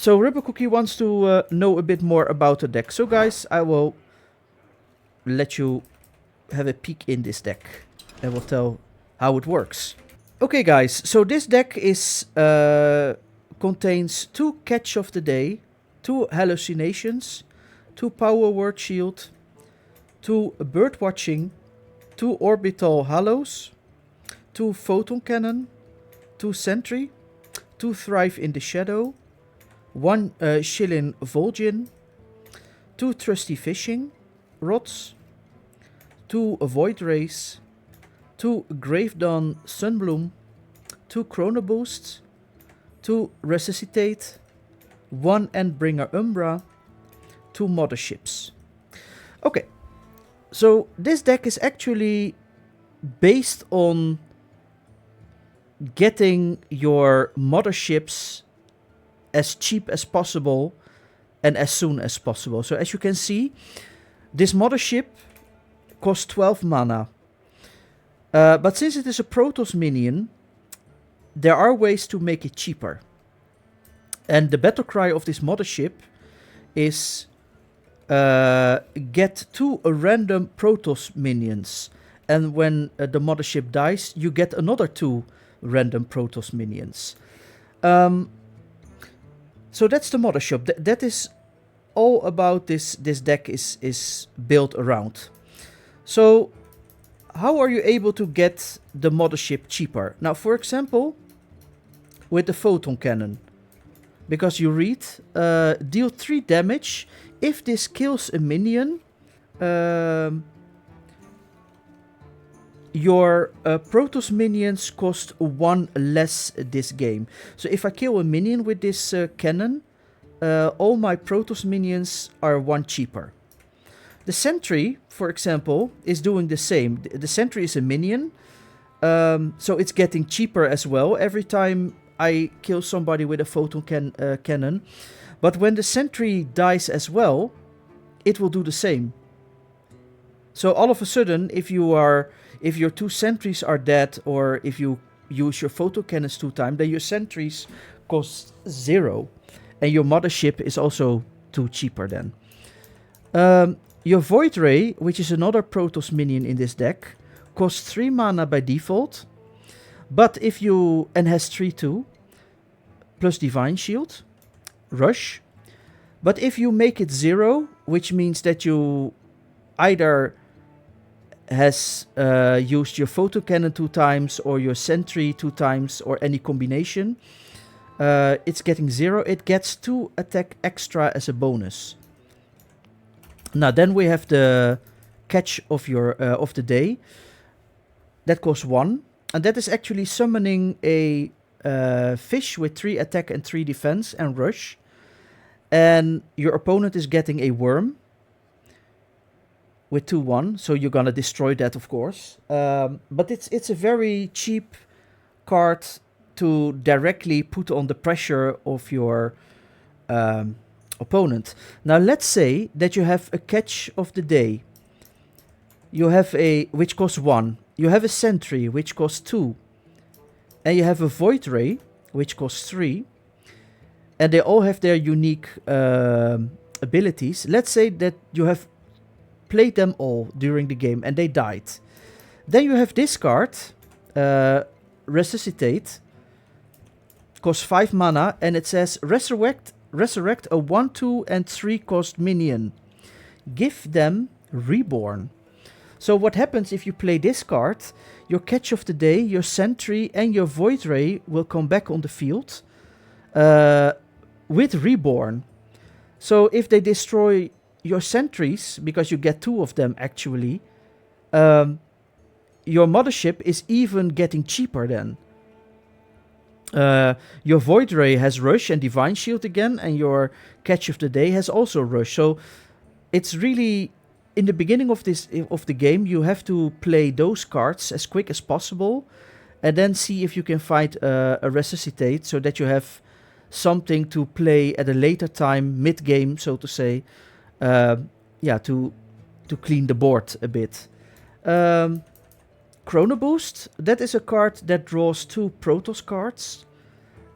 So Rubber Cookie wants to know a bit more about the deck. So guys, I will let you have a peek in this deck. I will tell how it works. Okay guys, so this deck is contains 2 Catch of the Day, 2 Hallucinations, 2 Power Word Shield, 2 Bird Watching, 2 Orbital Hallows, 2 Photon Cannon, 2 Sentry, 2 Thrive in the Shadow, 1 Shillin Vol'jin, 2 Trusty Fishing Rods, 2 Void Rays, 2 Gravedawn Sunbloom, 2 Chrono Boosts, 2 Resuscitate, 1 Endbringer Umbra, 2 Motherships. Okay, so this deck is actually based on getting your motherships as cheap as possible and as soon as possible. So as you can see, this mothership costs 12 mana. But since it is a Protoss minion, there are ways to make it cheaper. And the battle cry of this mothership is get 2 random Protoss minions. And when the mothership dies, you get another 2 random Protoss minions. So that's the mothership. That is all about this deck is built around. So how are you able to get the mothership cheaper? Now, for example, with the Photon Cannon. Because you read, deal 3 damage. If this kills a minion, your Protoss minions cost 1 less this game. So if I kill a minion with this cannon, all my Protoss minions are 1 cheaper. The Sentry, for example, is doing the same. The Sentry is a minion, so it's getting cheaper as well every time I kill somebody with a Photon Cannon. But when the Sentry dies as well, it will do the same. So all of a sudden, if your 2 Sentries are dead, or if you use your Photon Cannons 2 times, then your Sentries cost 0. And your Mothership is also 2 cheaper then. Your Void Ray, which is another Protoss minion in this deck, costs 3 mana by default. But if you... and has 3/2. Plus Divine Shield. Rush. But if you make it 0, which means that you either has used your Photon Cannon 2 times, or your Sentry 2 times, or any combination, it's getting 0. It gets 2 attack extra as a bonus. Now then we have the Catch of your of the Day. That costs 1. And that is actually summoning a fish with 3 attack and 3 defense and rush. And your opponent is getting a worm with 2/1, so you're gonna destroy that, of course. But it's a very cheap card to directly put on the pressure of your opponent. Now let's say that you have a Catch of the Day. You have which costs 1. You have a Sentry, which costs 2. And you have a Void Ray, which costs 3. And they all have their unique abilities. Let's say that you have played them all during the game and they died. Then you have this card, Resuscitate. Costs 5 mana, and it says resurrect a 1, 2, and 3 cost minion. Give them Reborn. So what happens if you play this card? Your Catch of the Day, your Sentry, and your Void Ray will come back on the field with Reborn. So if they destroy your Sentries, because you get 2 of them actually, your Mothership is even getting cheaper then. Your Void Ray has Rush and Divine Shield again, and your Catch of the Day has also Rush. So it's really... in the beginning of the game, you have to play those cards as quick as possible, and then see if you can find a Resuscitate, so that you have something to play at a later time, mid-game, so to say, to clean the board a bit. Chrono Boost, that is a card that draws 2 Protoss cards,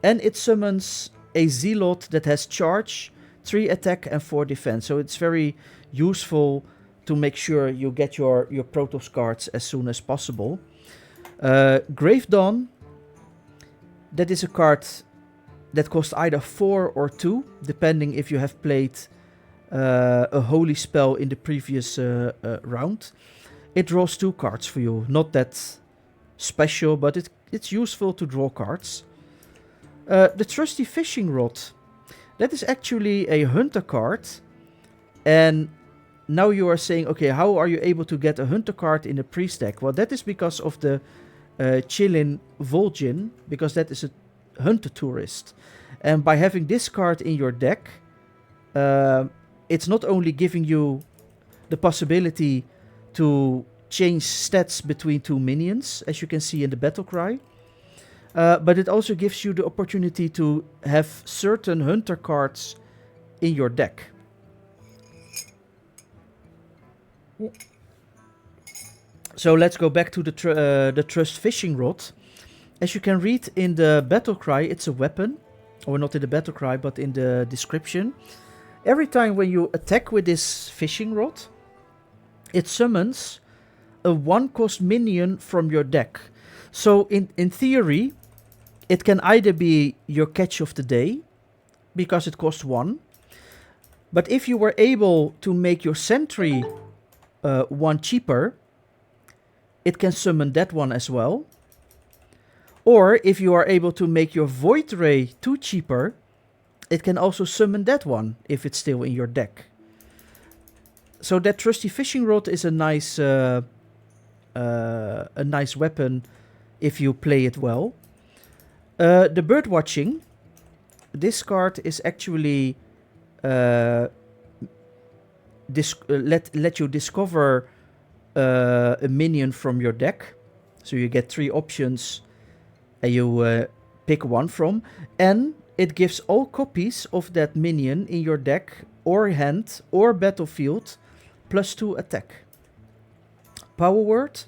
and it summons a Zealot that has charge, 3 attack and 4 defense. So it's very useful to make sure you get your Protoss cards as soon as possible. Grave Dawn, that is a card that costs either 4 or 2, depending if you have played a holy spell in the previous round. It draws 2 cards for you. Not that special, but it's useful to draw cards. The Trusty Fishing Rod, that is actually a hunter card. And now you are saying, okay, how are you able to get a hunter card in a priest deck? Well, that is because of the Chilin Vol'jin, because that is a hunter tourist. And by having this card in your deck, it's not only giving you the possibility to change stats between 2 minions, as you can see in the battle cry, but it also gives you the opportunity to have certain hunter cards in your deck. So let's go back to the Trust Fishing Rod. As you can read in the battle cry, it's a weapon. Or not in the battle cry, but in the description. Every time when you attack with this fishing rod, it summons a 1-cost minion from your deck. So in theory, it can either be your catch of the day, because it costs 1. But if you were able to make your sentry 1 cheaper, it can summon that one as well. Or if you are able to make your Void Ray 2 cheaper, it can also summon that one if it's still in your deck. So that Trusty Fishing Rod is a nice weapon if you play it well. The Bird Watching, this card is actually let you discover a minion from your deck. So you get 3 options. And you pick one from, and it gives all copies of that minion in your deck or hand or battlefield +2 attack. Power Word,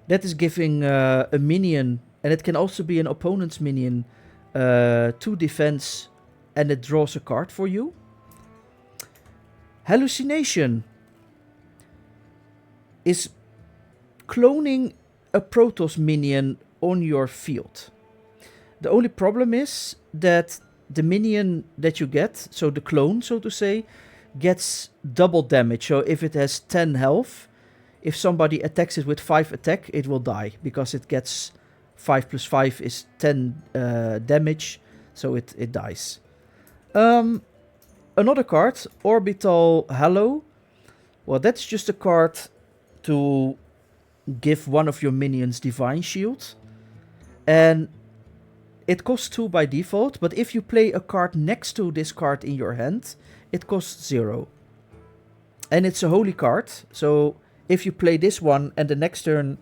that is giving a minion, and it can also be an opponent's minion, 2 defense, and it draws a card for you. Hallucination is cloning a Protoss minion on your field. The only problem is that the minion that you get, so the clone, so to say, gets double damage. So if it has 10 health, if somebody attacks it with 5 attack, it will die, because it gets 5 + 5 is 10 damage, so it dies. Another card, Orbital Halo. Well, that's just a card to give one of your minions Divine Shield. And it costs 2 by default, but if you play a card next to this card in your hand, it costs 0. And it's a holy card, so if you play this one and the next turn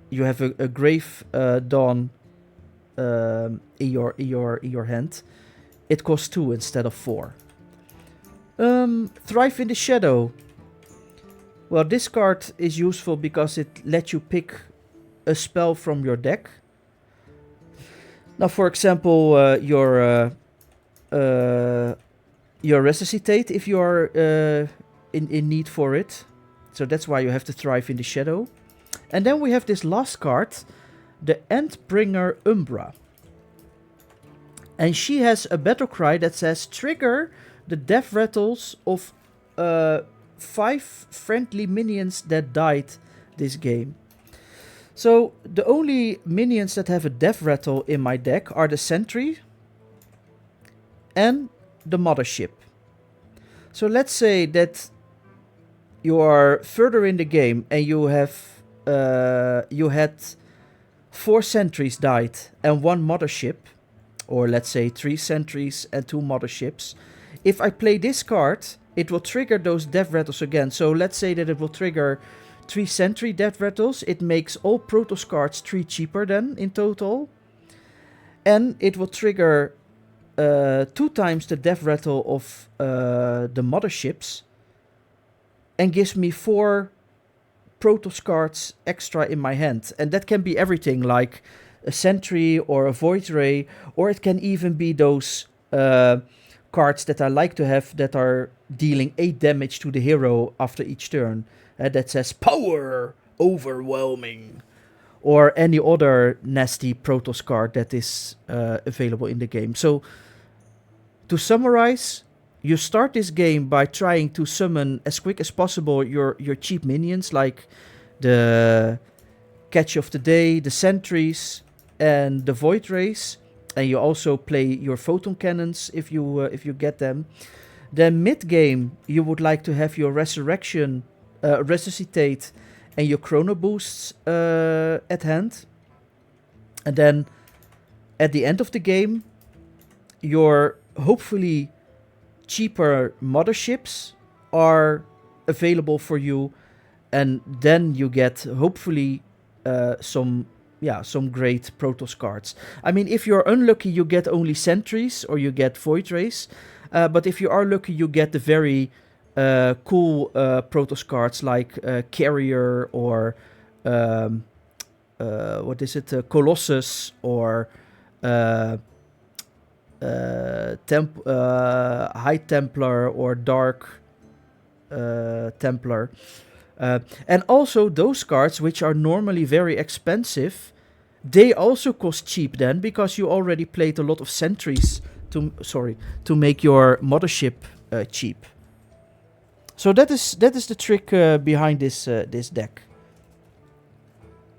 you have a Grave Dawn in your hand, it costs 2 instead of 4. Thrive in the Shadow. Well, this card is useful because it lets you pick a spell from your deck. Now, for example, your Resuscitate, if you are in need for it. So that's why you have to Thrive in the Shadow. And then we have this last card, the Endbringer Umbra. And she has a battle cry that says, trigger the death rattles of 5 friendly minions that died this game. So the only minions that have a death rattle in my deck are the Sentry and the Mothership. So let's say that you are further in the game and you have you had 4 sentries died and 1 mothership, or let's say 3 sentries and 2 motherships. If I play this card, it will trigger those death rattles again. So let's say that it will trigger 3 sentry death rattles. It makes all Protoss cards 3 cheaper then in total. And it will trigger 2 times the death rattle of the motherships, and gives me 4 Protoss cards extra in my hand. And that can be everything, like a Sentry or a Void Ray, or it can even be those cards that I like to have that are dealing 8 damage to the hero after each turn. That says Power Overwhelming. Or any other nasty Protoss card that is available in the game. So, to summarize, you start this game by trying to summon as quick as possible your cheap minions, like the Catch of the Day, the Sentries, and the Void Rays. And you also play your Photon Cannons if you get them. Then mid-game, you would like to have your Resurrection, Resuscitate, and your Chrono Boosts at hand. And then at the end of the game, your hopefully cheaper motherships are available for you. And then you get hopefully some great Protoss cards. I mean, if you're unlucky, you get only Sentries or you get Void Rays. But if you are lucky, you get the very cool Protoss cards like Carrier or Colossus or High Templar or Dark Templar. And also those cards, which are normally very expensive, they also cost cheap then, because you already played a lot of Sentries to make your mothership cheap. So that is the trick behind this deck.